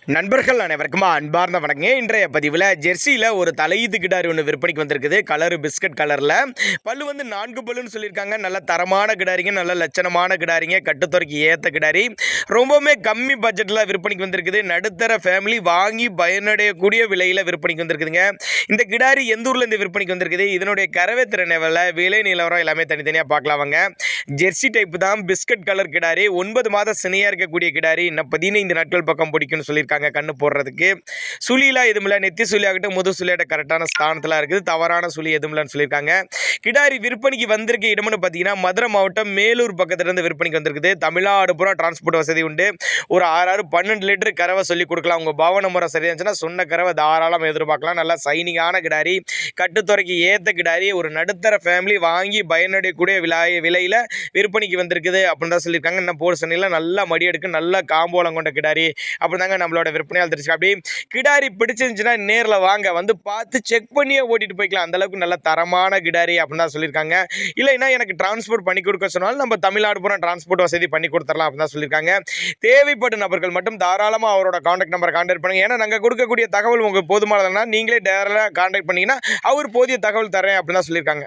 நண்பர்கள் அனைவருக்கும் அன்பார்ந்த வணக்கங்க. இன்றைய பதிவில் ஜெர்சியில் ஒரு தலையீத்து கிடாரி ஒன்று விற்பனைக்கு வந்திருக்குது. கலரு பிஸ்கட் கலரில் பல்லு வந்து 4 பல்லுன்னு சொல்லியிருக்காங்க. நல்ல தரமான கிடாரிங்க, நல்ல லட்சணமான கிடாரிங்க, கட்டுத்துறைக்கு ஏற்ற கிடாரி, ரொம்பவுமே கம்மி பட்ஜெட்டில் விற்பனைக்கு வந்திருக்குது. நடுத்தர ஃபேமிலி வாங்கி பயனடையக்கூடிய விலையில் விற்பனைக்கு வந்திருக்குதுங்க. இந்த கிடாரி எந்த ஊரில் இந்த விற்பனைக்கு வந்திருக்குது, இதனுடைய கறவை திறன் எவ்வளோ, விலை நிலவரம் எல்லாமே தனித்தனியாக பார்க்கலாம் வாங்க. ஜெர்சி டைப்பு தான், பிஸ்கட் கலர் கிடாரி, 9 மாதம் சினையாக இருக்கக்கூடிய கிடாரி, இன்னும் 15 நாட்கள் பக்கம் பிடிக்கும்னு சொல்லியிருக்காங்க. கண்ணு போடுறதுக்கு சுழிலாம் எதுவும் இல்லை, நெத்தி சுழி ஆகட்டும் முது சுழியாட்ட கரெக்டான ஸ்தானத்தில் இருக்குது, தவறான சுழி எதுவும் இல்லைன்னு சொல்லியிருக்காங்க. கிடாரி விற்பனைக்கு வந்திருக்க இடம்னு பார்த்தீங்கன்னா மதுரை மாவட்டம் மேலூர் பக்கத்துலேருந்து விற்பனைக்கு வந்திருக்குது. தமிழ்நாடு பூரா டிரான்ஸ்போர்ட் வசதி உண்டு. ஒரு 12 லிட்டர் கறவை சொல்லி கொடுக்கலாம். உங்கள் பவன முறை சரியாக இருந்துச்சுன்னா சொன்ன கறவை தாராளமாக எதிர்பார்க்கலாம். நல்லா சைனிங்கான கிடாரி, கட்டுத்துறைக்கு ஏற்ற கிடாரி, ஒரு நடுத்தர ஃபேமிலி வாங்கி பயனடையக்கூடிய விலையில் விற்பனைக்கு வந்திருக்குது அப்படின்னு தான் சொல்லியிருக்காங்க. இன்னும் போர் சனியில் நல்லா மடி எடுக்கு, நல்ல காம்போலம் கொண்ட கிடாரி அப்படி தாங்க நம்மளோட விற்பனையால் தெரிஞ்சுக்க. அப்படி கிடாரி பிடிச்சிருந்துச்சுன்னா நேரில் வாங்க, வந்து பார்த்து செக் பண்ணியே ஓட்டிட்டு போய்க்கலாம். அந்தளவுக்கு நல்ல தரமான கிடாரி அப்படின்னு தான் சொல்லியிருக்காங்க. இல்லைன்னா எனக்கு டிரான்ஸ்போர்ட் பண்ணி கொடுக்க சொன்னாலும் நம்ம தமிழ்நாடு பூரா டிரான்ஸ்போர்ட் வசதி பண்ணி கொடுத்துடலாம் அப்படின்னு தான் சொல்லியிருக்காங்க. தேவைப்படும் நபர்கள் மட்டும் தாராளமாக அவரோட கான்டாக்ட் நம்பரை கான்டாக்ட் பண்ணுங்க. ஏன்னா நாங்கள் கொடுக்கக்கூடிய தகவல் உங்களுக்கு போதுமானதுன்னா நீங்களே டேரெக்டாக கான்டாக்ட் பண்ணிங்கன்னா அவர் போதிய தகவல் தரேன் அப்படின்னு தான் சொல்லியிருக்காங்க.